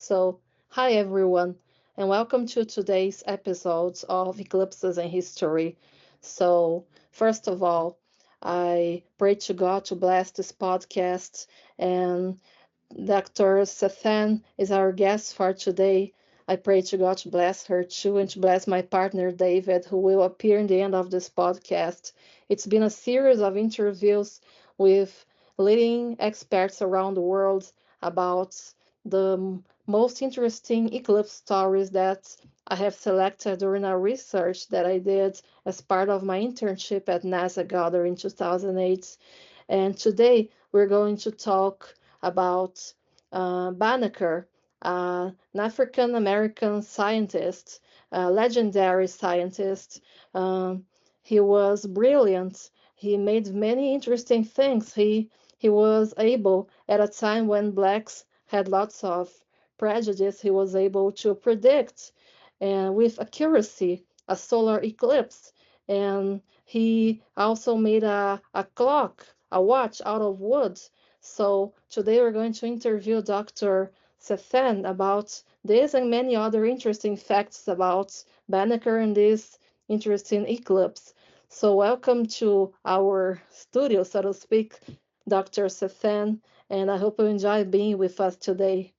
So, hi everyone, and welcome to today's episode of Eclipses in History. So, first of all, I pray to God to bless this podcast, and Dr. Sathan is our guest for today. I pray to God to bless her too and to bless my partner David, who will appear in the end of this podcast. It's been a series of interviews with leading experts around the world about the most interesting eclipse stories that I have selected during a research that I did as part of my internship at NASA Goddard in 2008. And today we're going to talk about Banneker, an African American scientist, a legendary scientist. Um, he was brilliant. He made many interesting things. He was able, at a time when blacks had lots of prejudice, he was able to predict with accuracy a solar eclipse. And he also made a clock, a watch out of wood. So today we're going to interview Dr. Sethan about this and many other interesting facts about Banneker and this interesting eclipse. So welcome to our studio, so to speak, Dr. Sethan, and I hope you enjoy being with us today.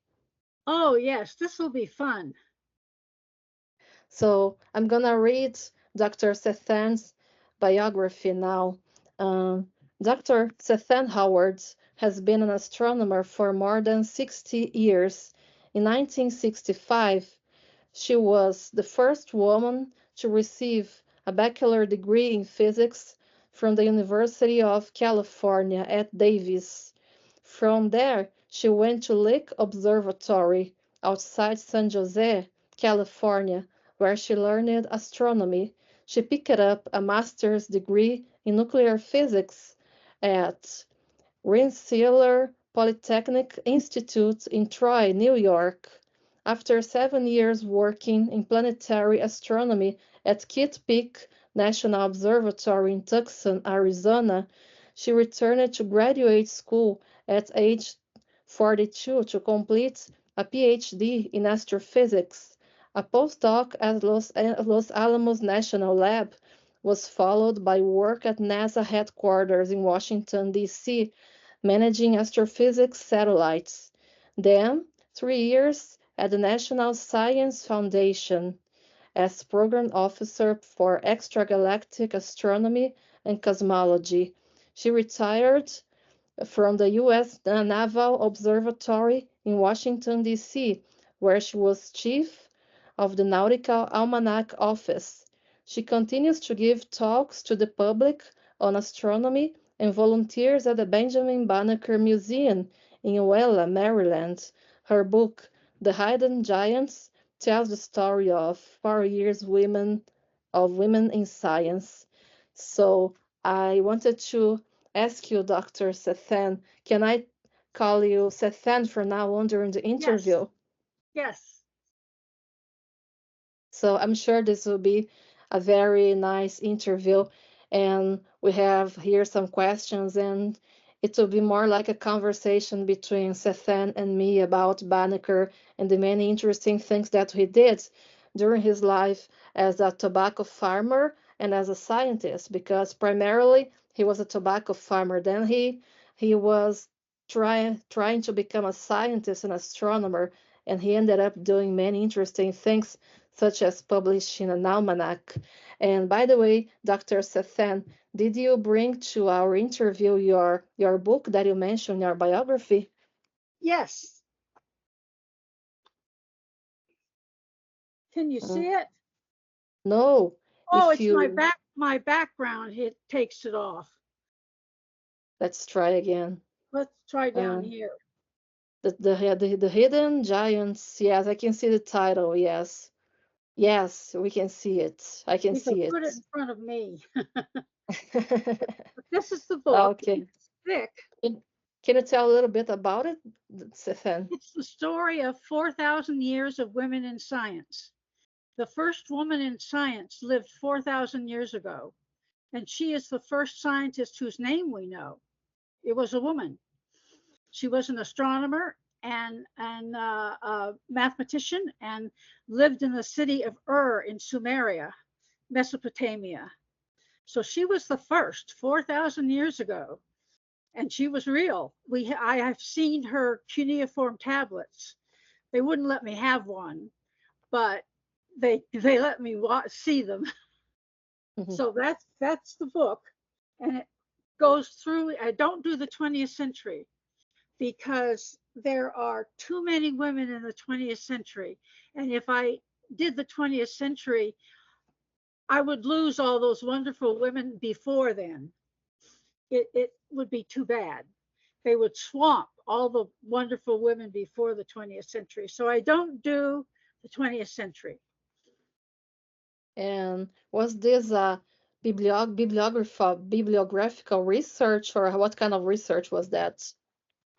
Oh, yes, this will be fun. So I'm gonna read Dr. Sethan's biography now. Dr. Sethan Howard has been an astronomer for more than 60 years. In 1965, she was the first woman to receive a bachelor degree in physics from the University of California at Davis. From there, she went to Lick Observatory outside San Jose, California, where she learned astronomy. She picked up a master's degree in nuclear physics at Rensselaer Polytechnic Institute in Troy, New York. After 7 years working in planetary astronomy at Kitt Peak National Observatory in Tucson, Arizona, she returned to graduate school at age 42 to complete a PhD in astrophysics. A postdoc at Los Alamos National Lab was followed by work at NASA headquarters in Washington, D.C., managing astrophysics satellites. Then, 3 years at the National Science Foundation as Program Officer for Extragalactic Astronomy and Cosmology. She retired from the U.S. Naval Observatory in Washington, D.C., where she was chief of the Nautical Almanac Office. She continues to give talks to the public on astronomy and volunteers at the Benjamin Banneker Museum in Wella, Maryland. Her book, The Hidden Giants, tells the story of 4 years women in science. So I wanted to ask you, Dr. Sethan, can I call you Sethan from now on during the Yes, interview? yes. So I'm sure this will be a very nice interview. And we have here some questions, and it will be more like a conversation between Sethan and me about Banneker and the many interesting things that he did during his life as a tobacco farmer and as a scientist, because primarily he was a tobacco farmer. Then he was trying to become a scientist and astronomer, and he ended up doing many interesting things such as publishing an almanac. And by the way, Dr. Sethan, did you bring to our interview your book that you mentioned, your biography? Yes. Can you Uh, see it? no, Oh, if it's my you background. It takes it off. let's try again. Let's try Uh, down here. the hidden giants. Yes, I can see the title. Yes, yes, we can see it. I can You could see put it. it in front of me. But this is the book. Okay. It's thick. Can can you tell a little bit about it, Sethan? It's the story of 4,000 years of women in science. The first woman in science lived 4,000 years ago, and she is the first scientist whose name we know. It was a woman. She was an astronomer and a mathematician, and lived in the city of Ur in Sumeria, Mesopotamia. So she was the first 4,000 years ago, and she was real. I have seen her cuneiform tablets. They wouldn't let me have one, but they let me see them. Mhm. So that's the book, and it goes through. I don't do the 20th century because there are too many women in the 20th century, and if I did the 20th century, I would lose all those wonderful women before then. It would be too bad. They would swamp all the wonderful women before the 20th century. So I don't do the 20th century. And was this a bibliographical research, or what kind of research was that?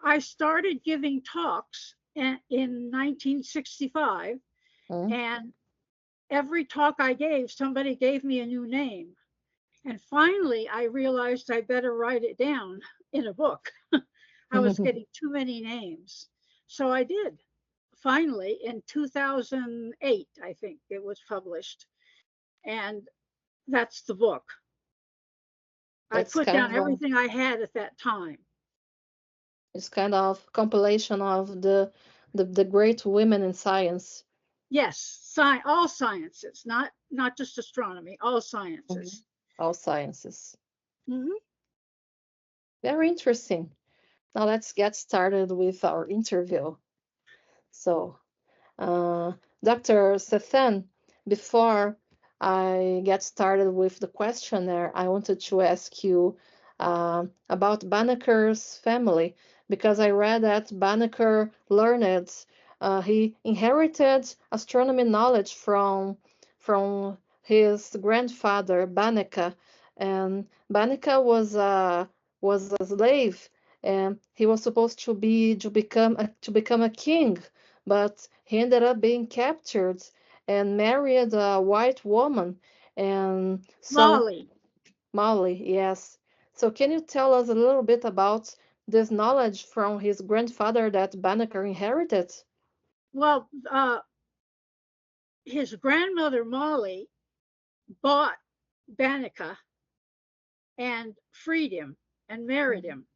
I started giving talks in 1965, Mm. and every talk I gave, somebody gave me a new name. And finally, I realized I better write it down in a book. I was getting too many names. So I did. Finally, in 2008, I think it was published. And that's the book. I That's put kind down of everything I had at that time. it's kind of compilation of the great women in science. Yes, all sciences, not just astronomy, all Mhm. sciences. All sciences. Mm-hmm. Very interesting. Now let's get started with our interview. So, Uh, Dr. Sethan, before I get started with the questionnaire, I wanted to ask you about Banneker's family because I read that Banneker learned, he inherited astronomy knowledge from his grandfather Banneker, and Banneker was a slave, and he was supposed to become a king, but he ended up being captured and married a white woman. And so, Molly. Molly, yes. So, can you tell us a little bit about this knowledge from his grandfather that Banneker inherited? Well, his grandmother Molly bought Banneker and freed him and married Mhm, him.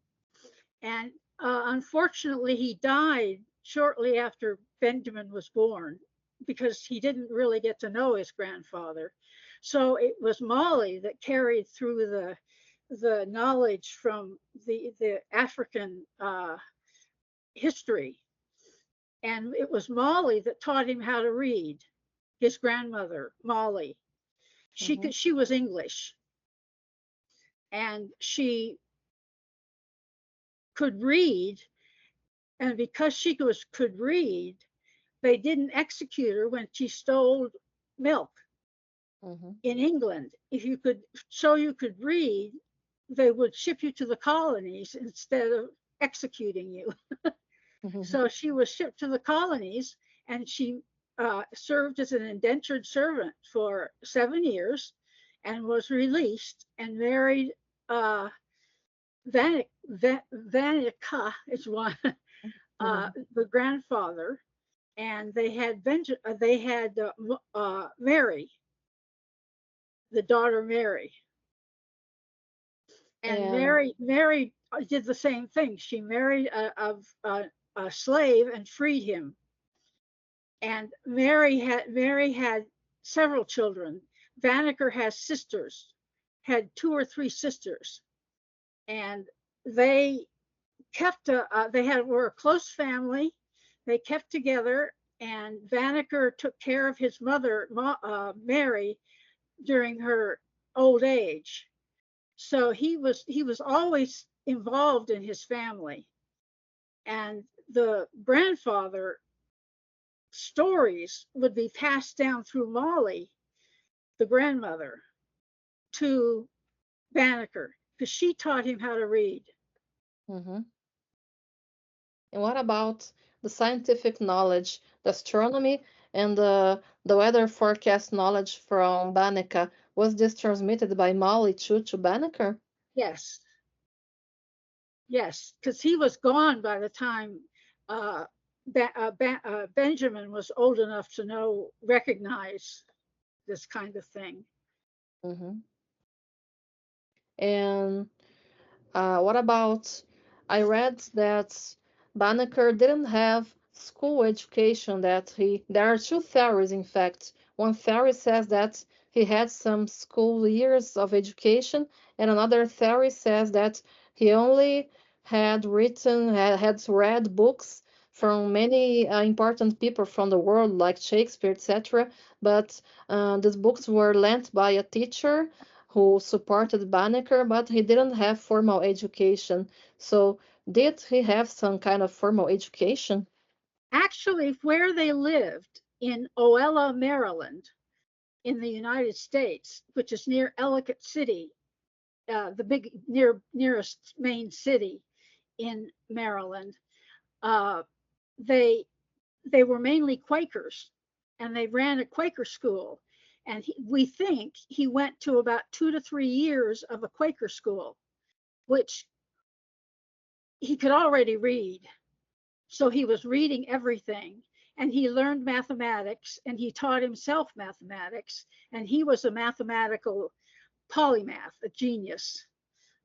And unfortunately, he died shortly after Benjamin was born because he didn't really get to know his grandfather. So it was Molly that carried through the knowledge from the African history, and it was Molly that taught him how to read. His grandmother, Molly, mhm, she was English, and she could read, and because could read, they didn't execute her when she stole milk mhm, in England. If you could show you could read, they would ship you to the colonies instead of executing you. mhm, So she was shipped to the colonies, and she served as an indentured servant for 7 years and was released and married uh, Vanica is one, mhm. the grandfather, and they had Mary, the daughter Mary, and And Mary did the same thing. She married a slave and freed him, and Mary had several children. Vanacker has sisters, had two or three sisters, and they they had were a close family. They kept together, and Vanacker took care of his mother, Mary, during her old age. So he was always involved in his family, and the grandfather stories would be passed down through Molly, the grandmother, to Banneker because she taught him how to read. mhm. And what about the scientific knowledge, the astronomy and the weather forecast knowledge from Banneker? Was this transmitted by Molly to Banneker? Yes, yes, because he was gone by the time. Benjamin was old enough to recognize this kind of thing. Hmm. And what about? I read that Banneker didn't have school education. That he there are two theories, in fact. One theory says that he had some school years of education, and another theory says that he only had read books from many important people from the world, like Shakespeare, etc. But these books were lent by a teacher who supported Banneker, but he didn't have formal education. So, did he have some kind of formal education? Actually, where they lived in Oella, Maryland, in the United States, which is near Ellicott City, the nearest main city in Maryland, uh, they they were mainly Quakers, and they ran a Quaker school. And we think he went to about 2 to 3 years of a Quaker school, which he could already read. So he was reading everything, and he learned mathematics, and he taught himself mathematics, and he was a mathematical polymath, a genius,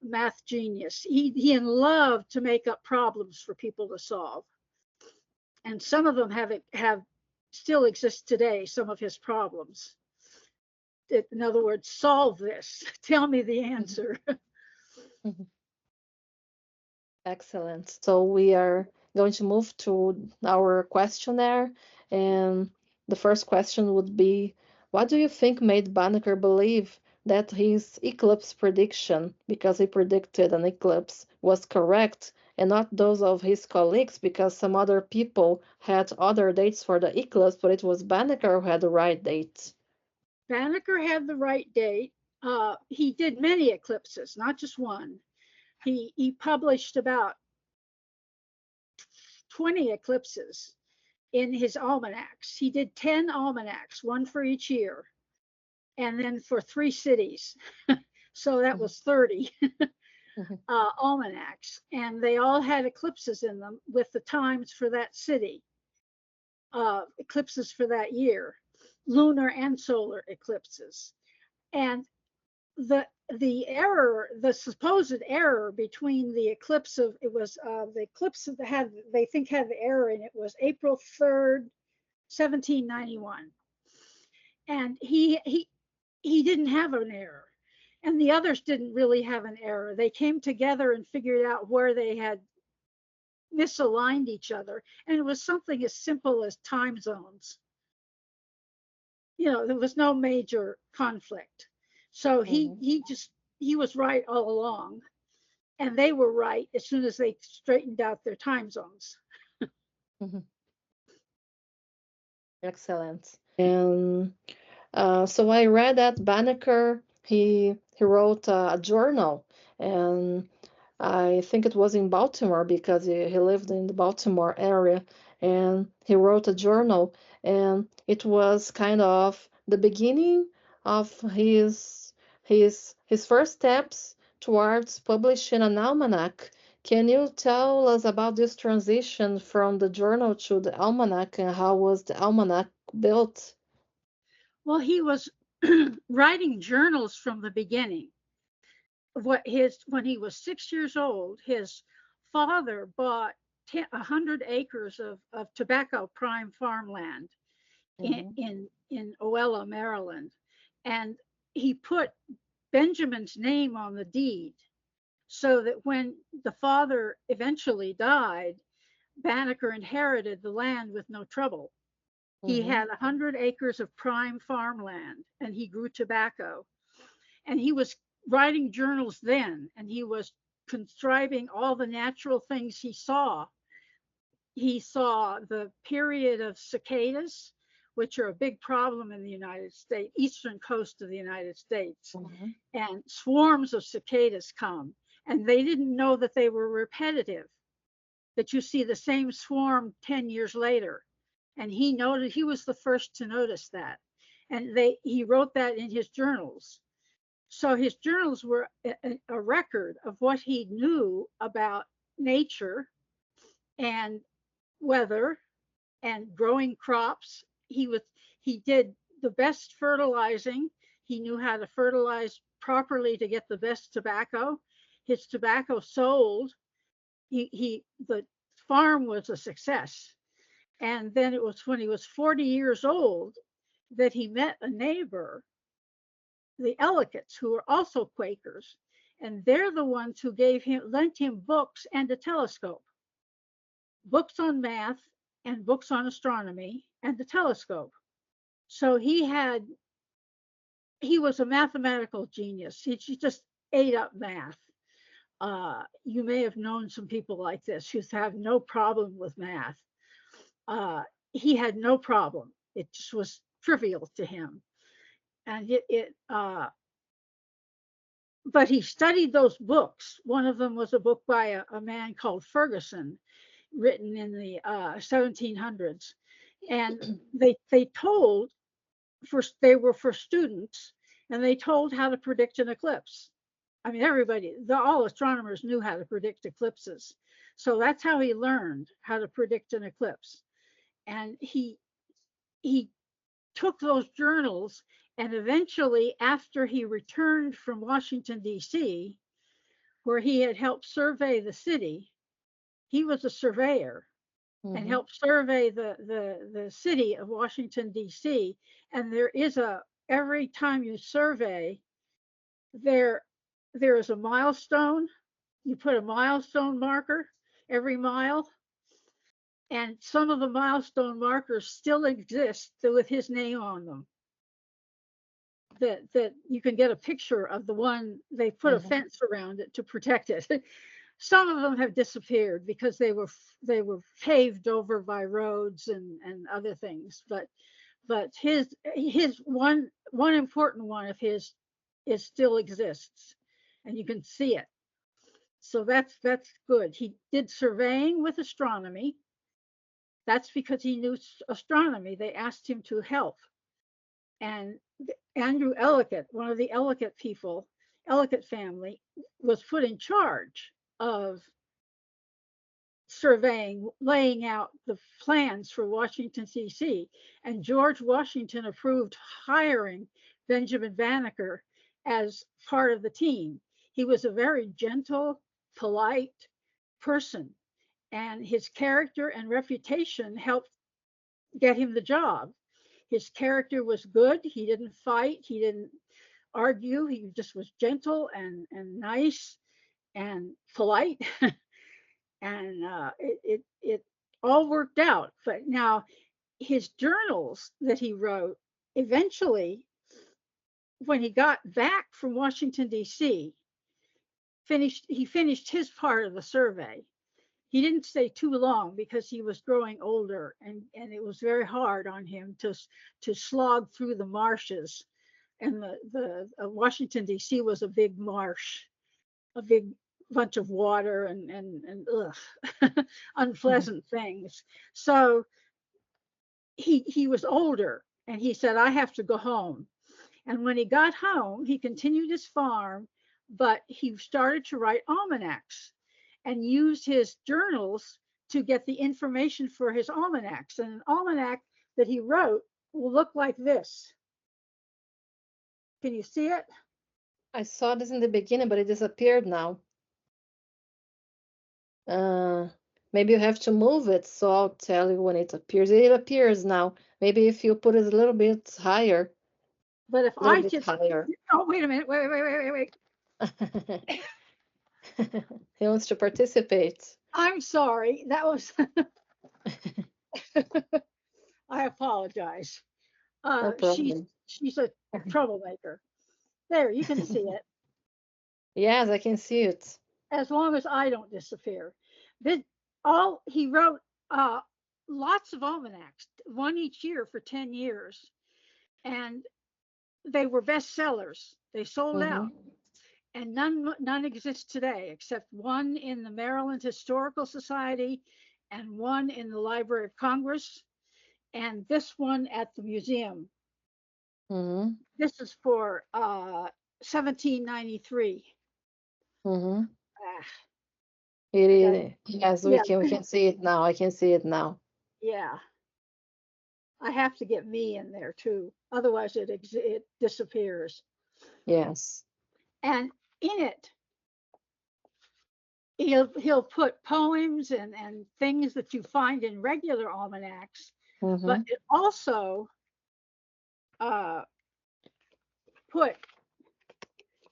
math genius. He loved to make up problems for people to solve, and some of them have still exist today. Some of his problems. In other words, solve this. Tell me the Mhm, answer. mhm. Excellent. So we are going to move to our questionnaire, and the first question would be, what do you think made Banneker believe that his eclipse prediction, because he predicted an eclipse, was correct, and not those of his colleagues, because some other people had other dates for the eclipse, but it was Banneker who had the right date? Banneker had the right date. He did many eclipses, not just one. He published about 20 eclipses in his almanacs. He did 10 almanacs, one for each year, and then for 3 cities. So that Mhm, was 30 mhm, almanacs, and they all had eclipses in them with the times for that city, eclipses for that year, lunar and solar eclipses. And the the supposed error between the eclipse of it was the eclipse that had they think had the error in it was April 3rd, 1791, and he didn't have an error, and the others didn't really have an error. They came together and figured out where they had misaligned each other, and it was something as simple as time zones. There was no major conflict. So mhm, he was right all along, and they were right as soon as they straightened out their time zones. mhm. Excellent. And so I read that Banneker he wrote a journal, and I think it was in Baltimore because he lived in the Baltimore area, and he wrote a journal, and it was kind of the beginning of his first steps towards publishing an almanac. Can you tell us about this transition from the journal to the almanac, and how was the almanac built? Well, he was writing journals from the beginning. When he was 6 years old, his father bought 100 acres of tobacco prime farmland Hmm. in Oella, Maryland, and he put Benjamin's name on the deed so that when the father eventually died, Banneker inherited the land with no trouble. He Hmm. had 100 acres of prime farmland, and he grew tobacco. And he was writing journals then, and he was contriving all the natural things he saw. He saw the period of cicadas, which are a big problem in the United States, eastern coast of the United States. Hmm. And swarms of cicadas come, and they didn't know that they were repetitive, that you see the same swarm 10 years later. And he was the first to notice that. And he wrote that in his journals. So his journals were a record of what he knew about nature and weather and growing crops. He did the best fertilizing. He knew how to fertilize properly to get the best tobacco. His tobacco sold. The farm was a success. And then it was when he was 40 years old that he met a neighbor, the Ellicotts, who were also Quakers, and they're the ones who lent him books and a telescope, books on math and books on astronomy and the telescope. So he was a mathematical genius. He just ate up math. You may have known some people like this who have no problem with math. He had no problem. It just was trivial to him, and but he studied those books. One of them was a book by a man called Ferguson, written in the 1700s, and they told they were for students, and they told how to predict an eclipse. I mean, all astronomers knew how to predict eclipses, so that's how he learned how to predict an eclipse. And he took those journals, and eventually, after he returned from Washington, D.C., where he had helped survey the city, he was a surveyor and Mm-hmm. helped survey the city of Washington, D.C. And every time you survey, there there is a milestone. You put a milestone marker every mile, and some of the milestone markers still exist with his name on them. That you can get a picture of the one. They put a Mm-hmm. fence around it to protect it. Some of them have disappeared because they were paved over by roads and other things. But his one important one of his is still exists, and you can see it. So that's good. He did surveying with astronomy. That's because he knew astronomy. They asked him to help. And Andrew Ellicott, one of the Ellicott people, Ellicott family, was put in charge of surveying, laying out the plans for Washington, D.C. And George Washington approved hiring Benjamin Banneker as part of the team. He was a very gentle, polite person, and his character and reputation helped get him the job. His character was good. He didn't fight. He didn't argue. He just was gentle and nice and polite, and it all worked out. But now his journals that he wrote eventually, when he got back from Washington D.C., he finished his part of the survey. He didn't stay too long because he was growing older, and it was very hard on him to slog through the marshes. And the Washington D.C. was a big marsh, a big bunch of water and ugh, Mm-hmm. unpleasant things. So he was older, and he said, "I have to go home." And when he got home, he continued his farm, but he started to write almanacs and used his journals to get the information for his almanacs. And an almanac that he wrote will look like this. Can you see it? I saw this in the beginning, but it disappeared now. Uh, Maybe you have to move it, so I'll tell you when it appears. It appears now. Maybe if you put it a little bit higher, But if a little I bit just, higher. oh, wait a minute, wait. He wants to participate. I'm sorry. That was, I apologize. No She's problem. she's a troublemaker. There, you can see it. Yes, I can see it. As long as I don't disappear. This, all he wrote uh, lots of almanacs, one each year for 10 years, and they were bestsellers. They sold Mm-hmm. out, and none exist today except one in the Maryland Historical Society, and one in the Library of Congress, and this one at the museum. Mm-hmm. This is for 1793. Mm-hmm. Ah, It I got is. Yes, yeah, we can see it now. I can see it now. yeah. I have to get me in there too. Otherwise, it disappears. Yes. And in it, he'll put poems and things that you find in regular almanacs, but Mm-hmm. it also uh, put,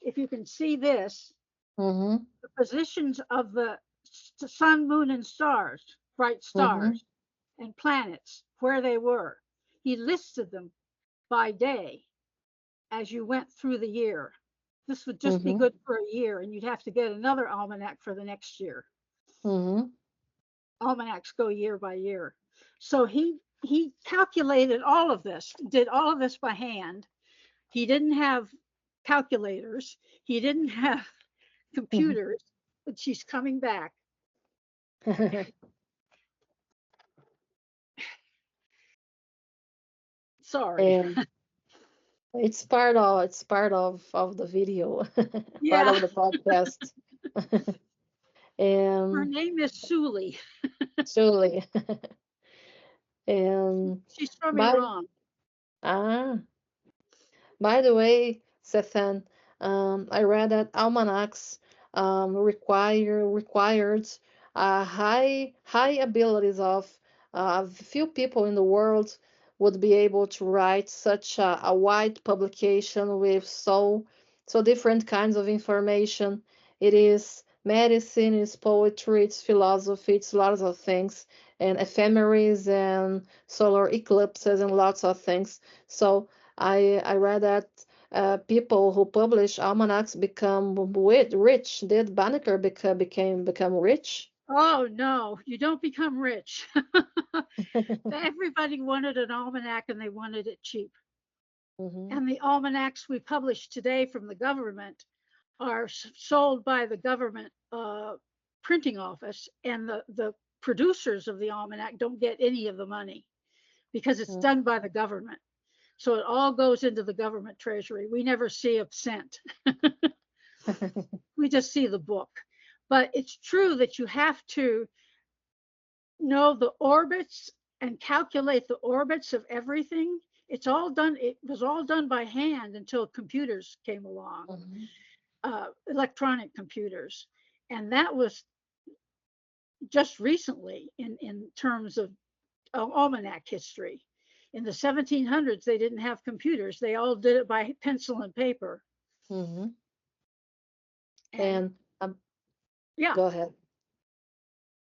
if you can see this, Mm-hmm. the positions of the sun, moon, and stars, bright Mm-hmm. stars, and planets, where they were. He listed them by day as you went through the year. This would just be Mm-hmm. good for a year, and you'd have to get another almanac for the next year. Mm-hmm. Almanacs go year by year. So he calculated all of this, did all of this by hand. He didn't have calculators. He didn't have computers. But she's coming back. Sorry. And it's part of the video, part Yeah. of the podcast. Her And name is Suli. surely. And She's from by Iran. ah by the way, Sethan, I read that almanacs required high abilities of few people in the world would be able to write such a wide publication with so different kinds of information. It is medicine, it's poetry, it's philosophy, it's lots of things, and ephemeris and solar eclipses and lots of things. So I read that people who publish almanacs become rich. Did Banneker become rich? Oh no, you don't become rich. Everybody wanted an almanac and they wanted it cheap. Hmm. And the almanacs we publish today from the government are sold by the government printing office, and the producers of the almanac don't get any of the money because it's done by the government. So it all goes into the government treasury. We never see a cent. We just see the book. But it's true that you have to know the orbits and calculate the orbits of everything. It's all done. It was all done by hand until computers came along, Hmm. electronic computers, and that was just recently in terms of almanac history. In the 1700s, they didn't have computers. They all did it by pencil and paper. Hmm. And And yeah, go ahead.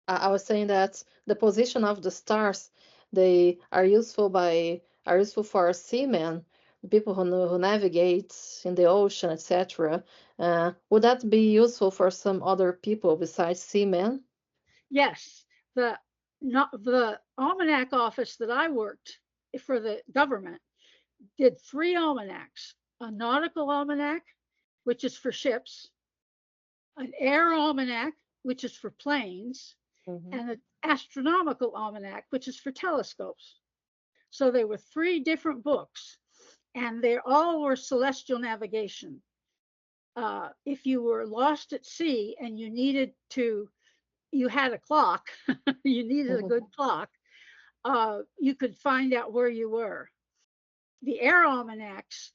I was saying that the position of the stars, they are useful for seamen, people who navigate in the ocean, etc. Would that be useful for some other people besides seamen? yes, the not the almanac office that I worked for the government did three almanacs: a nautical almanac, which is for ships, an air almanac, which is for planes, Hmm. and an astronomical almanac, which is for telescopes. So there were three different books, and they all were celestial navigation. If you were lost at sea and you had a clock, you needed a Hmm. good clock, you could find out where you were. The air almanacs,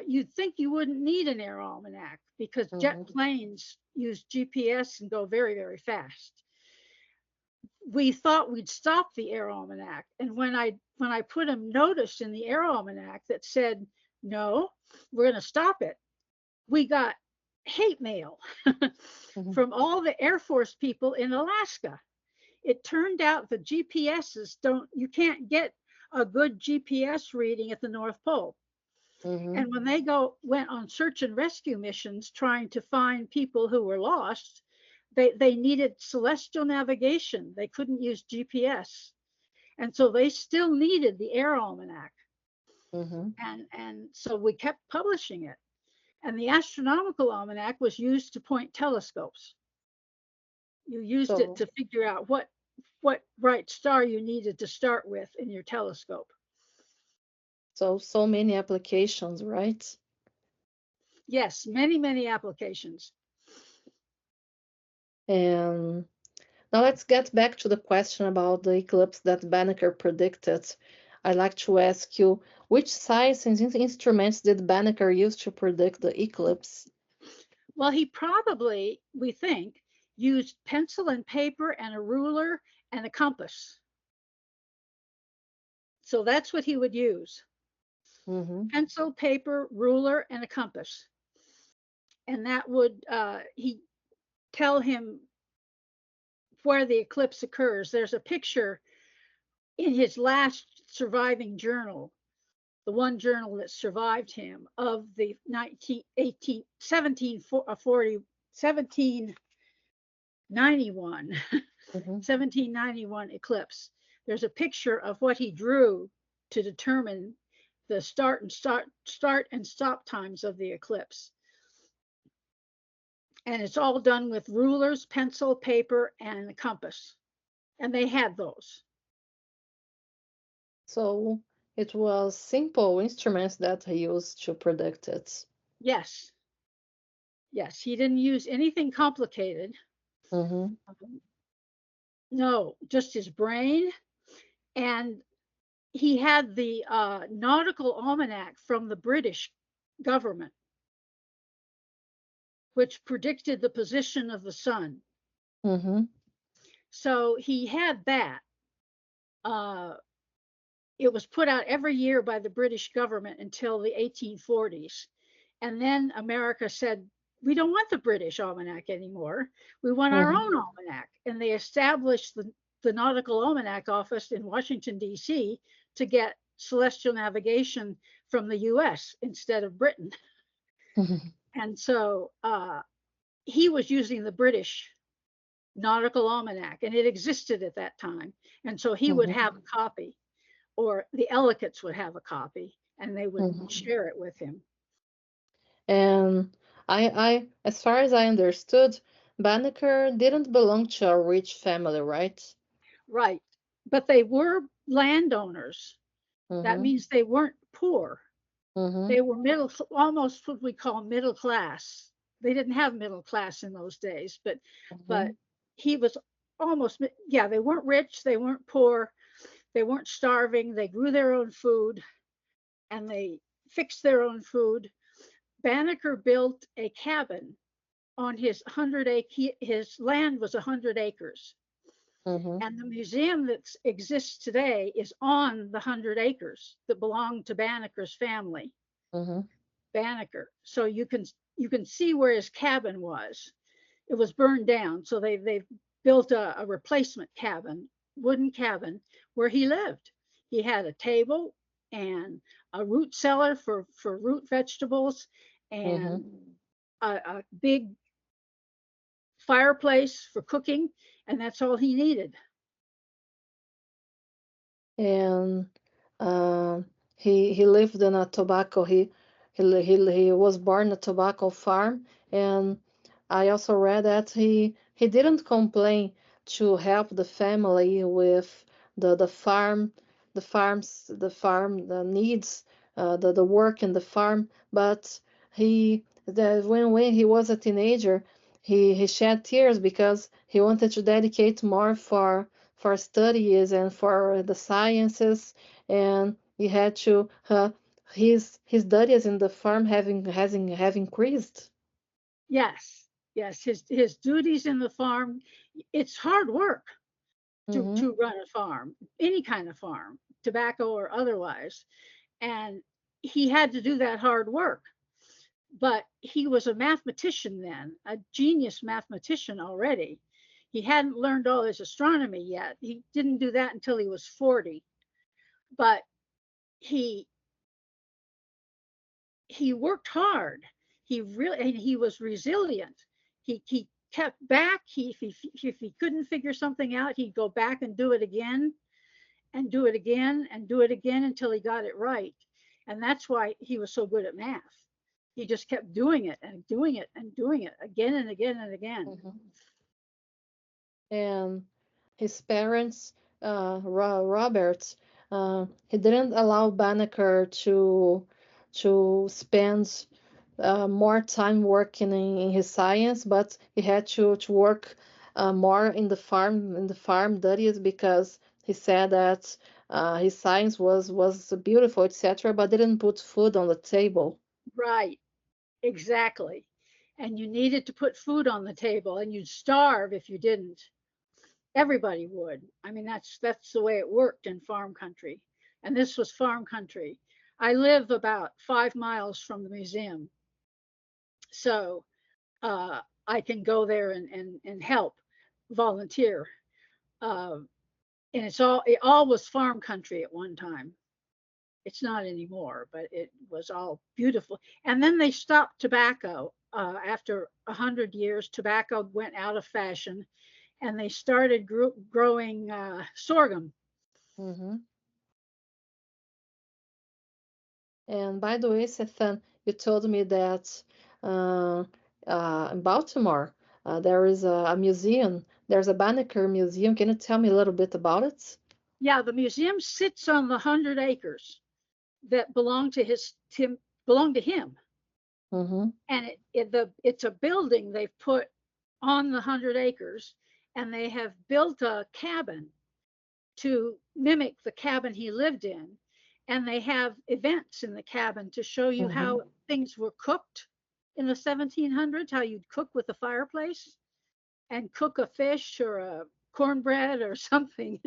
you'd think you wouldn't need an air almanac because jet Hmm. planes use GPS and go very, very fast. We thought we'd stop the air almanac, and when I put a notice in the air almanac that said no, we're going to stop it, we got hate mail Hmm. from all the Air Force people in Alaska. It turned out the GPSs don't, you can't get a good GPS reading at the North Pole. Hmm. And when they went on search and rescue missions trying to find people who were lost, they needed celestial navigation. They couldn't use GPS. And so they still needed the air almanac. Hmm. And so we kept publishing it. And the astronomical almanac was used to point telescopes. You used it So to figure out what bright star you needed to start with in your telescope. so many applications, right? Yes, many applications. And now let's get back to the question about the eclipse that Banneker predicted. I'd like to ask you, which science and instruments did Banneker use to predict the eclipse? Well, he probably, we think, used pencil and paper and a ruler and a compass. So that's what he would use: Mm-hmm. pencil, paper, ruler, and a compass. And that would, he tell him where the eclipse occurs. There's a picture in his last surviving journal, the one journal that survived him, of the 19, 18, 1791 Mm-hmm. 1791 eclipse. There's a picture of what he drew to determine the start and stop times of the eclipse. And it's all done with rulers, pencil, paper, and a compass. And they had those. So it was simple instruments that he used to predict it. Yes, yes. He didn't use anything complicated. Mm-hmm. No, just his brain. And he had the nautical almanac from the British government, which predicted the position of the sun. Mm-hmm. So he had that. Uh, it was put out every year by the British government until the 1840s. And then America said, we don't want the British almanac anymore. We want our Mm-hmm. own almanac. And they established the Nautical Almanac Office in Washington, D.C. to get celestial navigation from the US instead of Britain. And so he was using the British Nautical Almanac, and it existed at that time. And so he would Mm-hmm. have a copy, or the Ellicotts would have a copy, and they would Mm-hmm. share it with him. And as far as I understood, Banneker didn't belong to a rich family, right? Right. But they were landowners. That Mm-hmm. means they weren't poor. Mm-hmm. They were middle, almost what we call middle class. They didn't have middle class in those days, but Mm-hmm. he was almost, yeah, they weren't rich, they weren't poor, they weren't starving, they grew their own food and they fixed their own food. Banneker built a cabin on his 100 acre, his land was 100 acres. Mm-hmm. And the museum that exists today is on the 100 acres that belonged to Banneker's family, Mm-hmm. Banneker. So you can see where his cabin was. It was burned down, so they've built a replacement cabin, wooden cabin, where he lived. He had a table and a root cellar for root vegetables, Mm-hmm. and a big fireplace for cooking, and that's all he needed. And uh, he lived in a tobacco. He was born a tobacco farm, and I also read that he didn't complain to help the family with the farm, the needs, the work in the farm, but when he was a teenager, he shed tears because he wanted to dedicate more for studies and for the sciences, and he had to his studies in the farm have increased. Yes, yes, his duties in the farm. It's hard work to Mm-hmm. to run a farm, any kind of farm, tobacco or otherwise, and he had to do that hard work. But he was a mathematician then, a genius mathematician already. He hadn't learned all his astronomy yet. He didn't do that until he was 40. But he he worked hard. He was resilient. He kept back. If he couldn't figure something out, he'd go back and do it again and do it again and do it again until he got it right. And that's why he was so good at math. He just kept doing it and doing it and doing it again and again and again. Mm-hmm. And his parents, Robert, he didn't allow Banneker to spend more time working in his science, but he had to work more in the farm duties because he said that His science was beautiful, etc., but didn't put food on the table. Right, exactly. And you needed to put food on the table, and you'd starve if you didn't. Everybody would. I mean, that's the way it worked in farm country. And this was farm country. I live about 5 miles from the museum, so I can go there and help, volunteer. Uh, and it all was farm country at one time. It's not anymore, but it was all beautiful. And then they stopped tobacco. After 100 years, tobacco went out of fashion, and they started growing sorghum. Hmm. And by the way, Sethan, you told me that uh, in Baltimore there is a museum. There's a Banneker Museum. Can you tell me a little bit about it? Yeah, the museum sits on the 100 acres that belong to him, Mm-hmm. and it's a building they've put on the 100 acres, and they have built a cabin to mimic the cabin he lived in, and they have events in the cabin to show you Mm-hmm. how things were cooked in the 1700s, how you'd cook with a fireplace and cook a fish or a cornbread or something,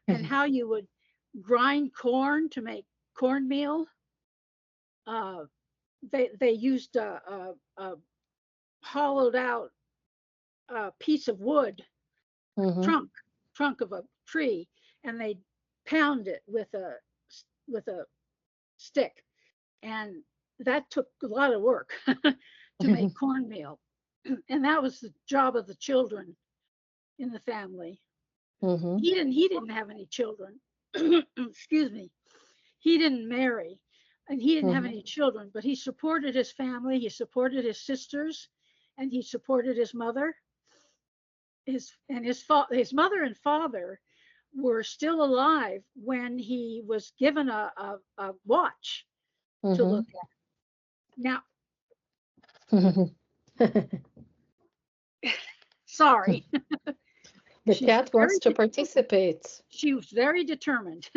and how you would grind corn to make cornmeal. Uh, they used a hollowed out piece of wood, Mm-hmm. trunk trunk of a tree, and they pound it with a stick, and that took a lot of work to make cornmeal, and that was the job of the children in the family. Mm-hmm. He didn't have any children. Excuse me. He didn't marry, and he didn't have Mm-hmm. any children, but he supported his family, he supported his sisters, and he supported his mother. His mother and father were still alive when he was given a watch to Mm-hmm. look at. Now, sorry, The she's cat wants very to participate. she was very determined.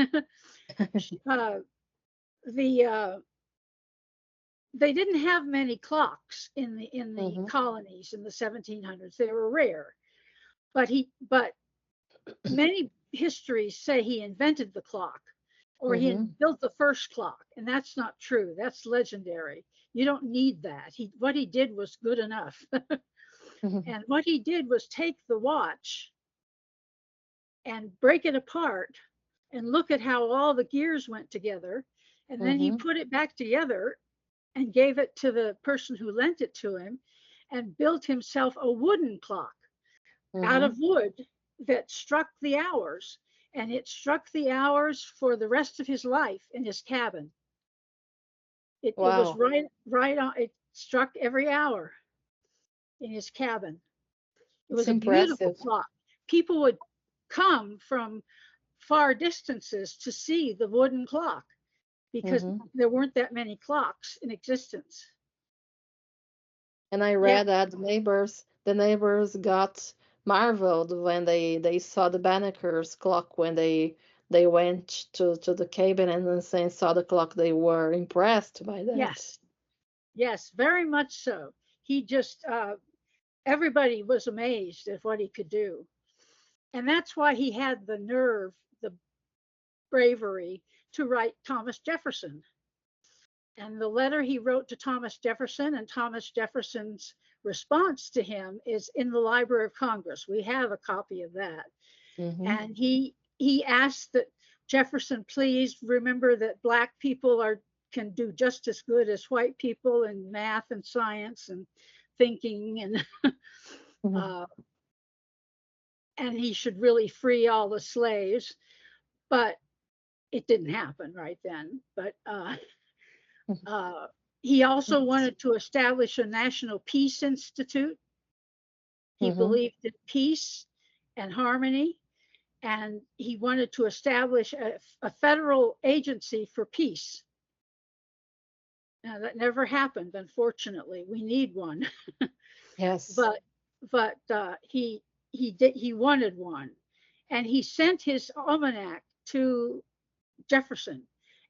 uh, the They didn't have many clocks in the Mm-hmm. colonies in the 1700s. They were rare, but many histories say he invented the clock or he Mm-hmm. built the first clock, and that's not true. That's legendary. You don't need that. What he did was good enough. Mm-hmm. And what he did was take the watch and break it apart and look at how all the gears went together, and then he Mm-hmm. put it back together and gave it to the person who lent it to him and built himself a wooden clock out Mm-hmm. of wood that struck the hours, and it struck the hours for the rest of his life in his cabin. It was Wow, right on. It struck every hour in his cabin. It it's was a beautiful impressive. clock. People would come from far distances to see the wooden clock because Mm-hmm. there weren't that many clocks in existence. And I Yeah, read that the neighbors got marveled when they saw the Banneker's clock when they went to the cabin and then saw the clock. They were impressed by that. yes, yes, very much so. He just everybody was amazed at what he could do. And that's why he had the nerve, the bravery to write Thomas Jefferson. And the letter he wrote to Thomas Jefferson and Thomas Jefferson's response to him is in the Library of Congress. We have a copy of that. Mm-hmm. And he asked that Jefferson please remember that black people are can do just as good as white people in math and science and thinking, Mm-hmm. uh, and he should really free all the slaves. But it didn't happen right then. But uh, he also wanted to establish a national peace institute. He Mm-hmm. believed in peace and harmony, and he wanted to establish a federal agency for peace. Now, that never happened, unfortunately. We need one, Yes. but he wanted one, and he sent his almanac to Jefferson.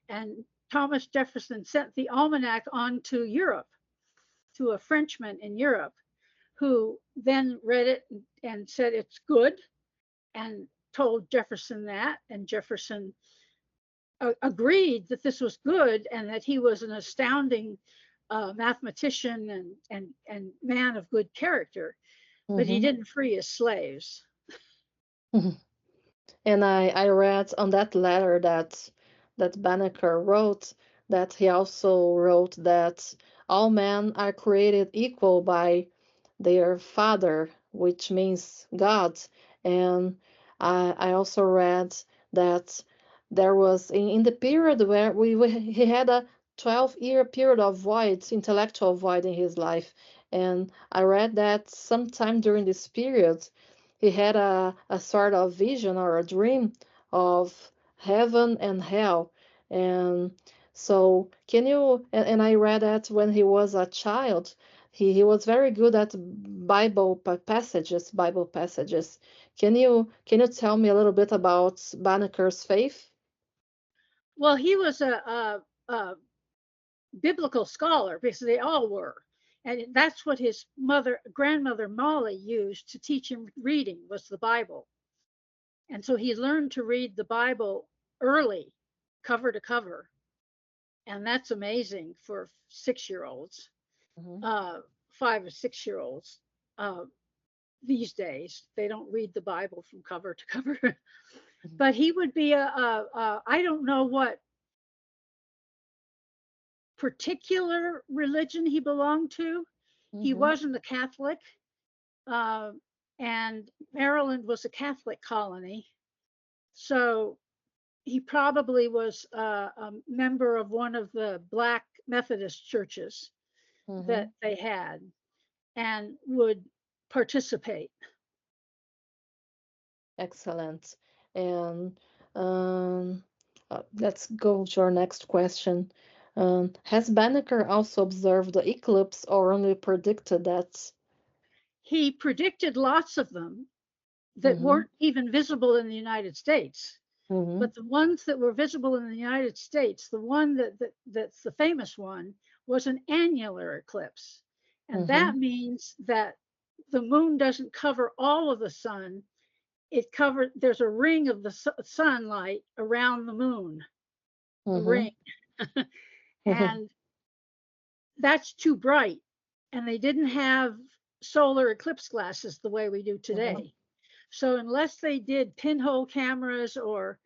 And Thomas Jefferson sent the almanac on to Europe, to a Frenchman in Europe, who then read it and said it's good, and told Jefferson that. And Jefferson agreed that this was good and that he was an astounding mathematician and man of good character, but he Mm-hmm. didn't free his slaves. And I read on that letter that Banneker wrote that he also wrote that all men are created equal by their father, which means God. And I also read that there was in the period where he had a 12-year period of void, intellectual void in his life. And I read that sometime during this period he had a sort of vision or a dream of heaven and hell. And so, can you? And I read that when he was a child, he was very good at Bible passages. Can you tell me a little bit about Banneker's faith? Well, he was a biblical scholar because they all were. And that's what his grandmother Molly used to teach him reading was the Bible. And so he learned to read the Bible early, cover to cover. And that's amazing for 6 year olds, Hmm. 5 or 6 year olds. Uh, these days, they don't read the Bible from cover to cover. But he would be I don't know what particular religion he belonged to. He Hmm. wasn't a Catholic, uh, and Maryland was a Catholic colony. So he probably was a member of one of the Black Methodist churches that Hmm. they had and would participate. Excellent. And let's go to our next question. Has Banneker also observed the eclipse or only predicted that? He predicted lots of them that Mm-hmm. weren't even visible in the United States. Mm-hmm. But the ones that were visible in the United States, the one that's the famous one, was an annular eclipse. And Mm-hmm. that means that the moon doesn't cover all of the sun. There's a ring of the sunlight around the moon, a Mm-hmm. ring. And that's too bright. And they didn't have solar eclipse glasses the way we do Mm-hmm. today. So unless they did pinhole cameras or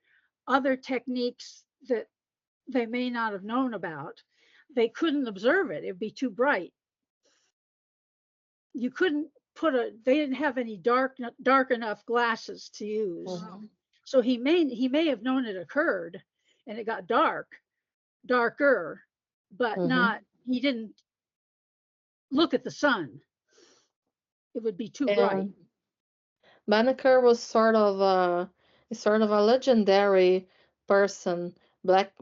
other techniques that they may not have known about, they couldn't observe it. It'd be too bright. You couldn't they didn't have any dark enough glasses to use. Mm-hmm. So he may have known it occurred and it got darker, but Mm-hmm. not he didn't look at the sun. It would be too bright. And Banneker was sort of a legendary person, black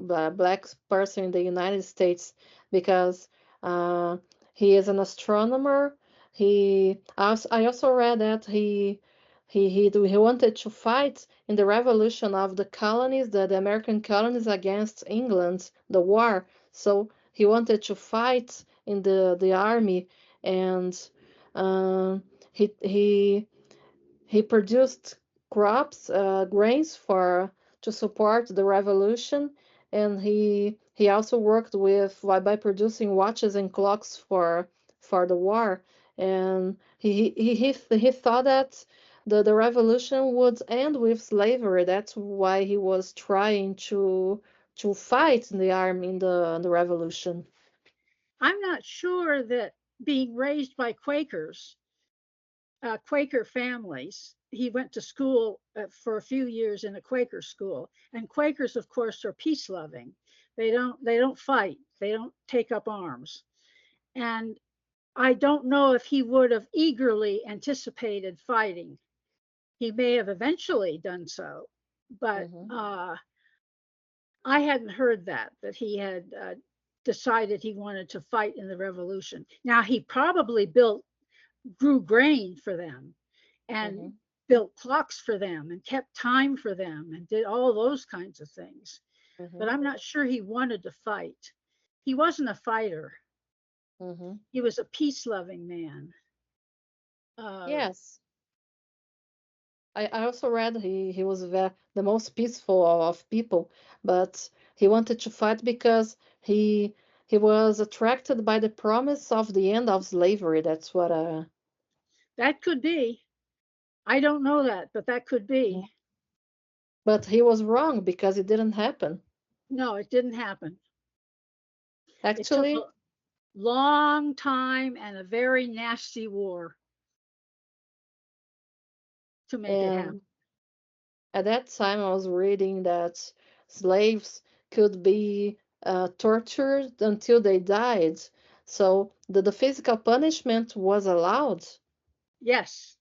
person in the United States because uh, he is an astronomer. I also read that he wanted to fight in the revolution of the colonies, the American colonies against England, the war. So he wanted to fight in the army, and um, he produced crops, grains for to support the revolution, and he also worked with by producing watches and clocks for the war. And he thought that the revolution would end with slavery. That's why he was trying to fight in the army in the revolution. I'm not sure that being raised by Quaker families. He went to school for a few years in a Quaker school, and Quakers, of course, are peace loving. They don't fight. They don't take up arms. And I don't know if he would have eagerly anticipated fighting. He may have eventually done so, but Hmm. I hadn't heard that he had decided he wanted to fight in the revolution. Now he probably grew grain for them Hmm. and built clocks for them and kept time for them and did all those kinds of things. but Mhm. I'm not sure he wanted to fight. He wasn't a fighter. Mhm. He was a peace-loving man. Uh, Yes. I also read he was the most peaceful of people, but he wanted to fight because he was attracted by the promise of the end of slavery. That's what that could be. I don't know that, but that could Mhm. be. But he was wrong because it didn't happen. No, it didn't happen. It took a Actually, long time and a very nasty war to make it happen. and at that time I was reading that slaves could be tortured until they died. So the physical punishment was allowed. Yes,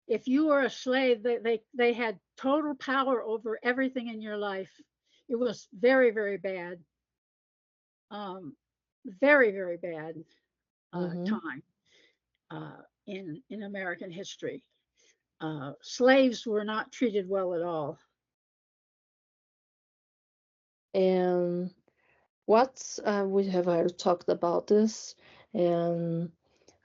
if you were a slave, they had total power over everything in your life. It was very, very bad, um, very, very bad Hmm. time in American history. Slaves were not treated well at all. And what we have already talked about this, and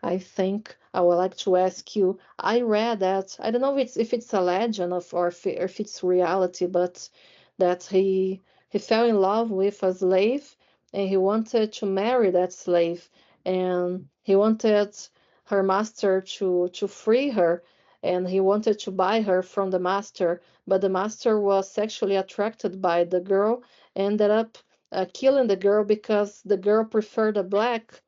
I think I would like to ask you. I read that I don't know if it's a legend of or if it's reality, but that he fell in love with a slave and he wanted to marry that slave and he wanted her master to free her and he wanted to buy her from the master, but the master was sexually attracted by the girl, ended up killing the girl because the girl preferred a black.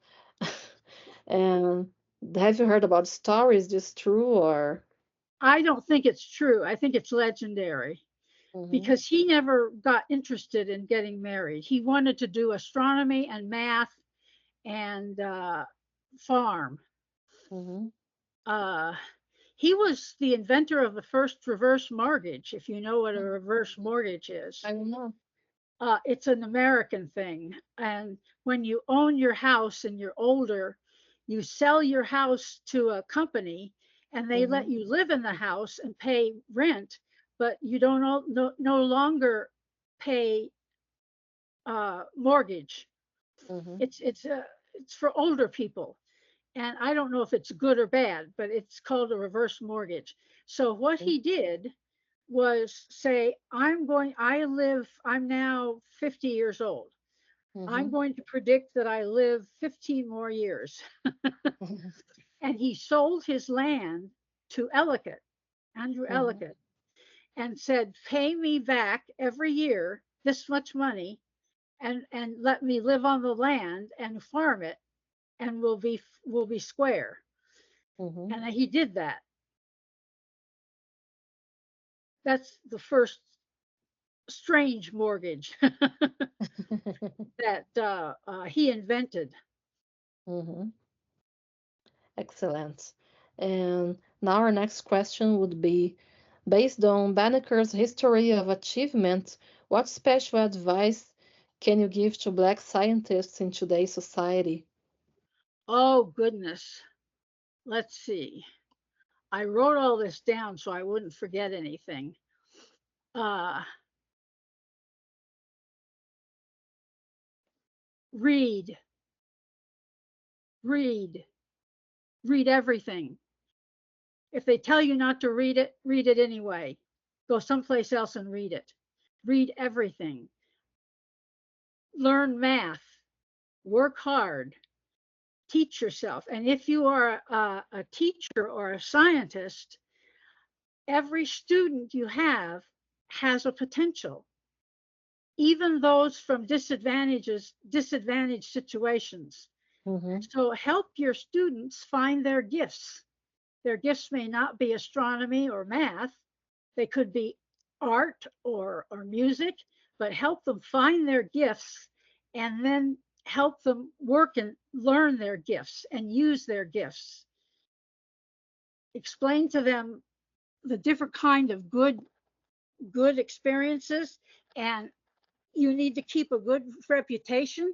And have you heard about stories? Is this true or? I don't think it's true. I think it's legendary Mhm. because he never got interested in getting married. He wanted to do astronomy and math and farm. Mhm. Uh, he was the inventor of the first reverse mortgage, if you know what a Mhm. reverse mortgage is. I don't know. It's an American thing. And when you own your house and you're older, you sell your house to a company and they let Mhm. you live in the house and pay rent, but you don't no longer pay mortgage. Mhm. It's for older people, and I don't know if it's good or bad, but it's called a reverse mortgage. So what Mhm. he did was say, I'm now 50 years old. I'm Mhm. going to predict that I live 15 more years. And he sold his land to Ellicott, Andrew Mhm. Ellicott, and said, pay me back every year this much money and let me live on the land and farm it and we'll be square. Mhm. And he did that. That's the first strange mortgage that he invented. Mhm. Excellent. And now our next question would be, based on Banneker's history of achievement, what special advice can you give to Black scientists in today's society? Oh, goodness. Let's see. I wrote all this down so I wouldn't forget anything. Uh, read, read, read everything. If they tell you not to read it anyway. Go someplace else and read it. Read everything. Learn math. Work hard. Teach yourself. And if you are a teacher or a scientist, every student you have has a potential, even those from disadvantaged situations. Mhm. So help your students find their gifts. Their gifts may not be astronomy or math, they could be art or music, but help them find their gifts and then help them work and learn their gifts and use their gifts. Explain to them the different kind of good experiences, and you need to keep a good reputation.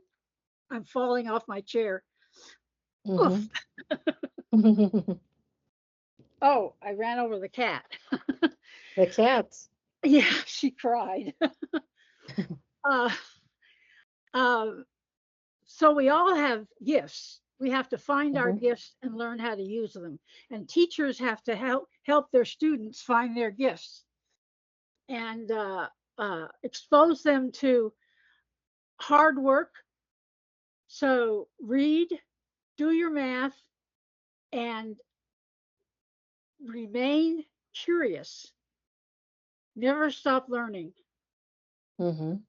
I'm falling off my chair. Oof. Mhm. Oh, I ran over the cat. The cat. Yeah, she cried. Uh, uh, so we all have gifts. We have to find our Mhm. gifts and learn how to use them. And teachers have to help their students find their gifts and expose them to hard work. So read, do your math, and remain curious. Never stop learning. Mhm.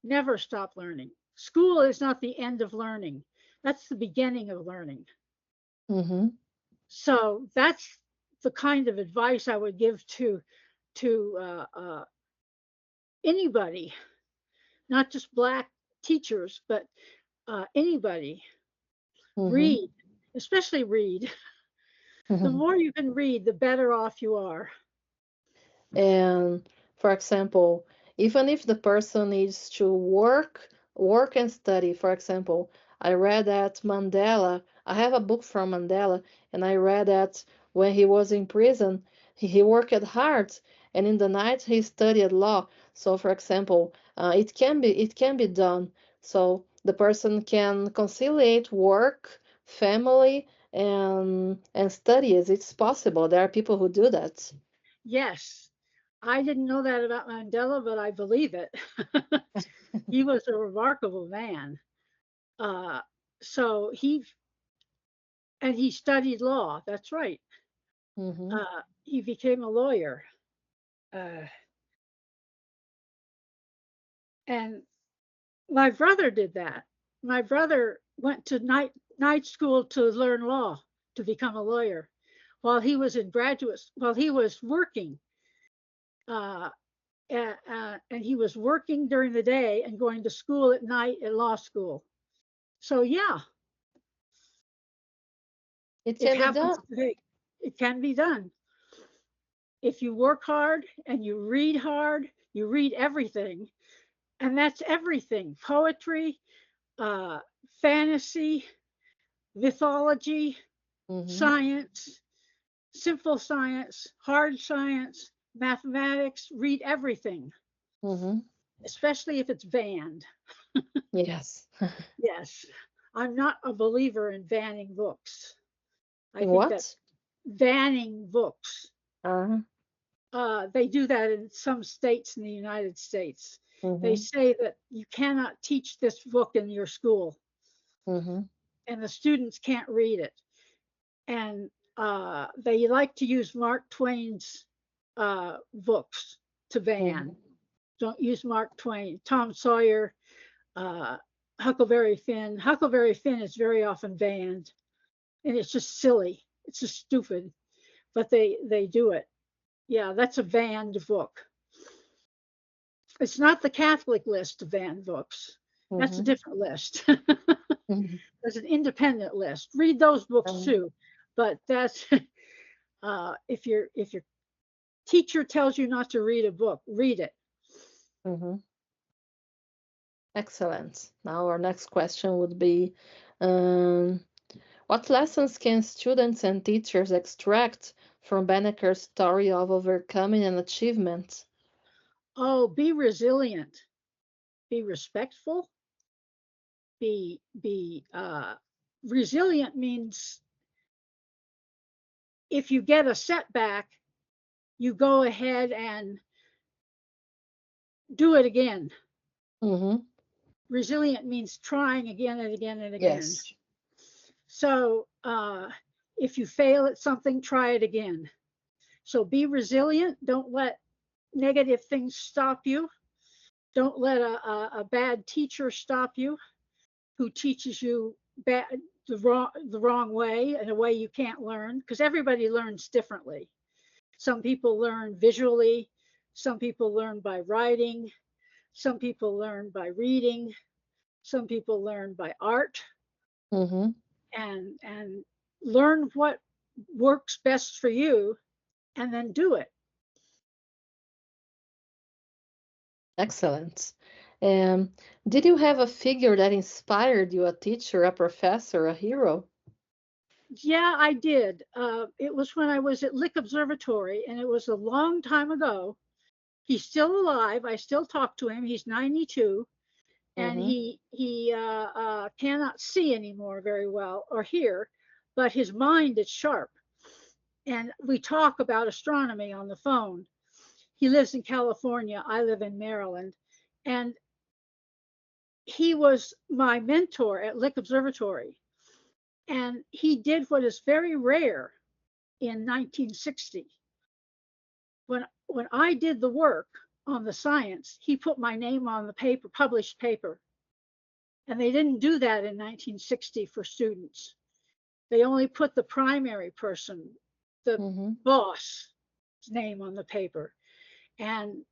Never stop learning. School is not the end of learning. That's the beginning of learning. Mhm. So that's the kind of advice I would give to anybody, not just black teachers, but anybody. Mhm. Read, especially read. The Mhm. more you can read, the better off you are. And for example, even if the person needs to work and study, for example, I read that Mandela, I have a book from Mandela, and I read that when he was in prison, he worked hard, and in the night he studied law. So, for example, it can be done. So the person can conciliate work, family, and studies. It's possible. There are people who do that. Yes, I didn't know that about Mandela, but I believe it. He was a remarkable man. Uh, so he studied law. That's right. Mm-hmm. He became a lawyer, uh, and my brother did that. My brother went to night school to learn law to become a lawyer, while he was in while he was working, uh, and he was working during the day and going to school at night at law school. So yeah, It it can be happens done. today. It can be done if you work hard and you read everything, and that's everything: poetry, uh, fantasy, mythology, Mm-hmm. science, simple science, hard science, mathematics. Read everything, Mm-hmm. especially if it's banned. Yes. Yes, I'm not a believer in banning books. I In think that what? banning books, Uh-huh. they do that in some states in the United States. They Mm-hmm. say that you cannot teach this book in your school Mm-hmm. and the students can't read it. And they like to use Mark Twain's books to Mm-hmm. ban. Don't use Mark Twain. Tom Sawyer, uh, Huckleberry Finn. Huckleberry Finn is very often banned, and it's just silly. It's just stupid, but they do it. Yeah, that's a banned book. It's not the Catholic list of banned books. That's a Mm-hmm. different list. Mm-hmm. There's an independent list. Read those books Um, too. But that's if your teacher tells you not to read a book, read it. mm-hmm. Excellent. Now our next question would be, um, what lessons can students and teachers extract from Banneker's story of overcoming an achievement? Oh, be resilient, be respectful, be resilient means if you get a setback, you go ahead and do it again. Mm-hmm. Resilient means trying again and again and again. Yes. So if you fail at something, try it again. So be resilient. Don't let negative things stop you. Don't let a bad teacher stop you who teaches you the wrong way and a way you can't learn, because everybody learns differently. Some people learn visually, some people learn by writing, some people learn by reading, some people learn by art, Mm-hmm. and learn what works best for you and then do it. Excellent. Um, did you have a figure that inspired you, a teacher, a professor, a hero? Yeah, I did. It was when I was at Lick Observatory, and it was a long time ago. He's still alive. I still talk to him. He's 92, and Mm-hmm. he cannot see anymore very well or hear, but his mind is sharp. And we talk about astronomy on the phone. He lives in California. I live in Maryland, and he was my mentor at Lick Observatory. And he did what is very rare in 1960. When I did the work on the science, he put my name on the paper, published paper. And they didn't do that in 1960 for students. They only put the primary person, the Mm-hmm. boss, name on the paper. And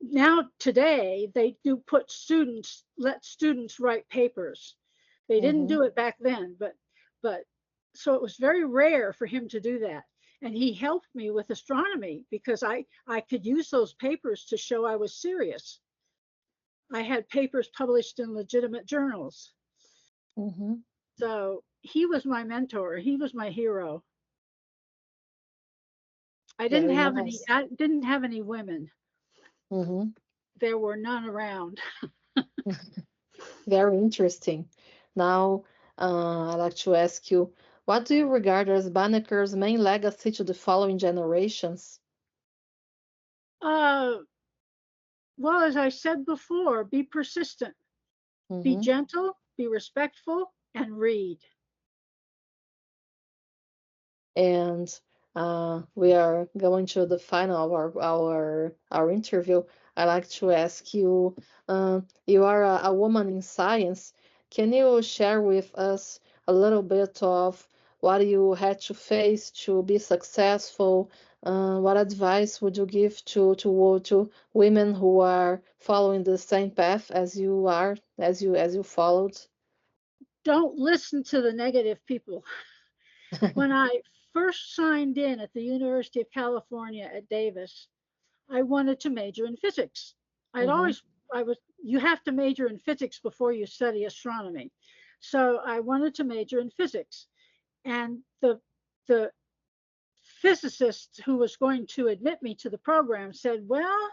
now today they do put students, let students write papers. They didn't Mm-hmm. do it back then, but so it was very rare for him to do that. And he helped me with astronomy because I could use those papers to show I was serious. I had papers published in legitimate journals. Mm-hmm. So he was my mentor. He was my hero. Very nice. I didn't have any women. Mm-hmm. There were none around. Very interesting. Now, I'd like to ask you, what do you regard as Banneker's main legacy to the following generations? Uh, well, as I said before, be persistent, be Mm-hmm. gentle, be respectful, and read. And we are going to the final of our interview. I'd like to ask you, you are a woman in science. Can you share with us a little bit of what you had to face to be successful? What advice would you give to women who are following the same path as you are, as you followed? Don't listen to the negative people. When I first signed in at the University of California at Davis, I wanted to major in physics. I'd Mm-hmm. always, I was, you have to major in physics before you study astronomy. So I wanted to major in physics. And the physicist who was going to admit me to the program said, well,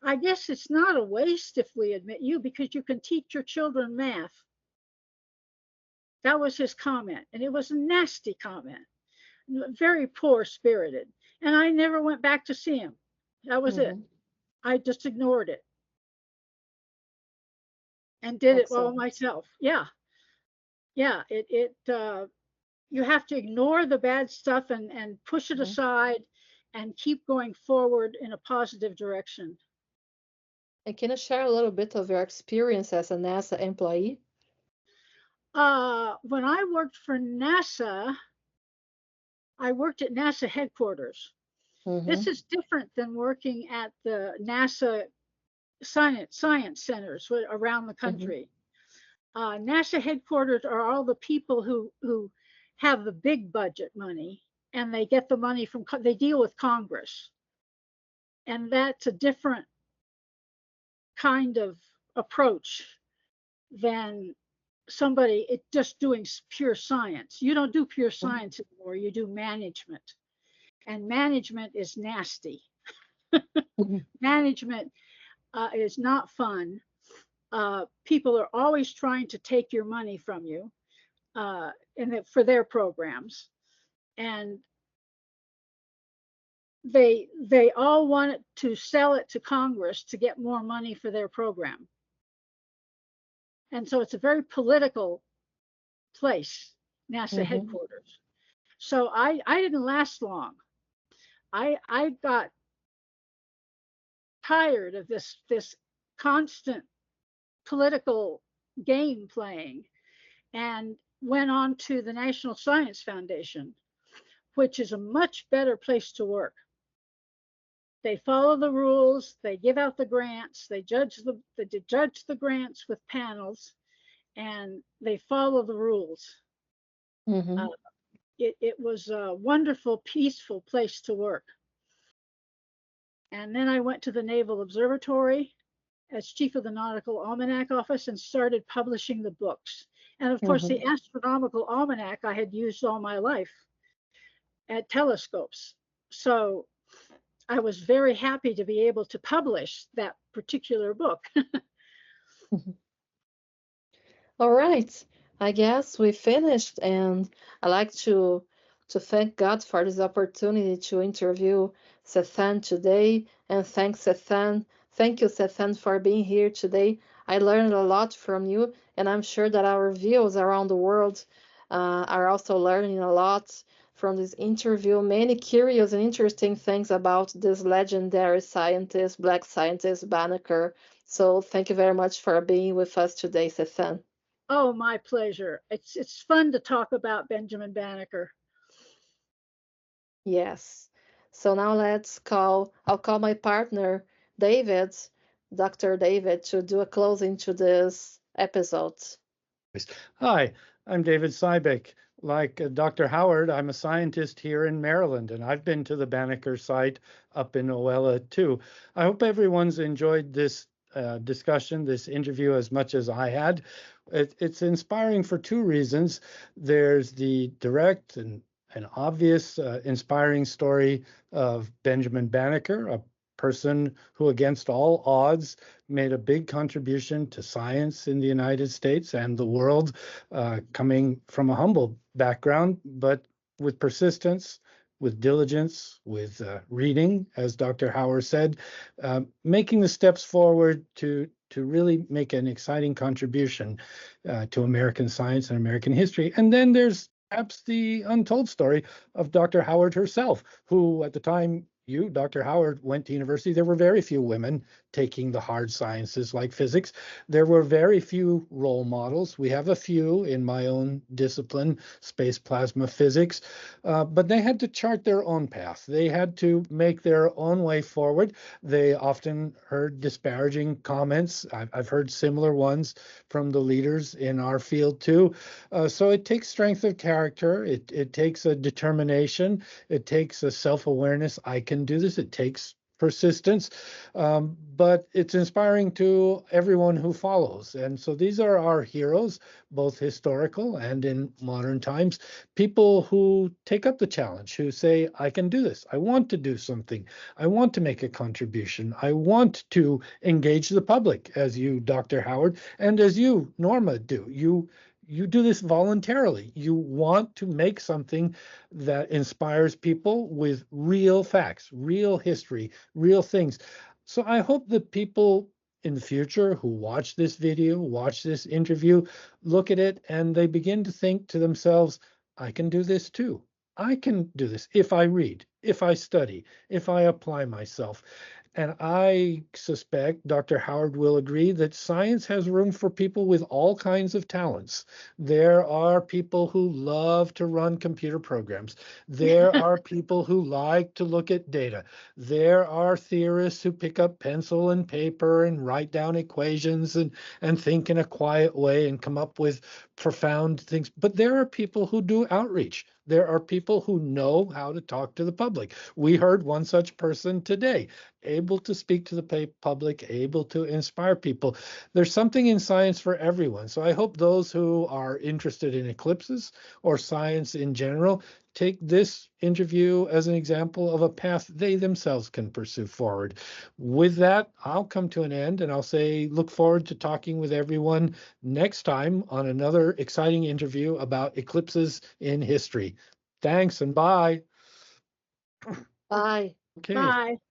I guess it's not a waste if we admit you because you can teach your children math. That was his comment. And it was a nasty comment, very poor spirited. And I never went back to see him. That was it. Mm-hmm. I just ignored it and did it all Excellent. myself. Yeah. Yeah. You have to ignore the bad stuff and push it Mhm. aside and keep going forward in a positive direction. And can you share a little bit of your experience as a NASA employee? When I worked for NASA, I worked at NASA headquarters. This Mm-hmm. is different than working at the NASA science centers around the Mm-hmm. country. NASA headquarters are all the people who have the big budget money, and they get the money from they deal with Congress, and that's a different kind of approach than somebody it just doing pure science. You don't do pure science anymore. You do management, and management is nasty. Mm-hmm. Management is not fun. People are always trying to take your money from you for their programs, and they all want to sell it to Congress to get more money for their program, and so it's a very political place, NASA Mm-hmm. headquarters. So I didn't last long. I got tired of this constant political game playing and went on to the National Science Foundation, which is a much better place to work. They follow the rules, they give out the grants, they judge the grants with panels, and they follow the rules. Uh, Mm-hmm. it was a wonderful, peaceful place to work. And then I went to the Naval Observatory as chief of the Nautical Almanac Office and started publishing the books. And of course, Mm-hmm. the astronomical almanac I had used all my life at telescopes. So I was very happy to be able to publish that particular book. All right, I guess we finished, and I like to thank God for this opportunity to interview Sethan today, and thanks Sethan. Thank you, Sethan, for being here today. I learned a lot from you, and I'm sure that our viewers around the world are also learning a lot from this interview. Many curious and interesting things about this legendary scientist, Black scientist Banneker. So thank you very much for being with us today, Sethan. Oh, my pleasure. It's fun to talk about Benjamin Banneker. Yes. So now I'll call my partner, David, Dr. David, to do a closing to this episode. Hi, I'm David Sybeck. Like Dr. Howard, I'm a scientist here in Maryland, and I've been to the Banneker site up in Oella too. I hope everyone's enjoyed this discussion, this interview, as much as I had. It's inspiring for two reasons. There's the direct and obvious inspiring story of Benjamin Banneker, a person who, against all odds, made a big contribution to science in the United States and the world, coming from a humble background, but with persistence, with diligence, with reading, as Dr. Howard said, making the steps forward to really make an exciting contribution to American science and American history. And then there's perhaps the untold story of Dr. Howard herself, who at the time you, Dr. Howard, went to university, there were very few women taking the hard sciences like physics. There were very few role models. We have a few in my own discipline, space plasma physics, but they had to chart their own path. They had to make their own way forward. They often heard disparaging comments. I've heard similar ones from the leaders in our field too. So it takes strength of character. It takes a determination. It takes a self-awareness. I can do this. It takes persistence, but it's inspiring to everyone who follows. And so these are our heroes, both historical and in modern times, people who take up the challenge, who say, I can do this. I want to do something. I want to make a contribution. I want to engage the public, as you, Dr. Howard, and as you, Norma, do. You do this voluntarily. You want to make something that inspires people with real facts, real history, real things. So I hope that people in the future who watch this video, watch this interview, look at it, and they begin to think to themselves, I can do this too. I can do this if I read, if I study, if I apply myself. And I suspect Dr. Howard will agree that science has room for people with all kinds of talents. There are people who love to run computer programs. There are people who like to look at data. There are theorists who pick up pencil and paper and write down equations and think in a quiet way and come up with profound things. But there are people who do outreach. There are people who know how to talk to the public. We heard one such person today, able to speak to the public, able to inspire people. There's something in science for everyone. So I hope those who are interested in eclipses or science in general take this interview as an example of a path they themselves can pursue forward. With that, I'll come to an end and I'll say look forward to talking with everyone next time on another exciting interview about eclipses in history. Thanks and bye. Bye. Okay. Bye.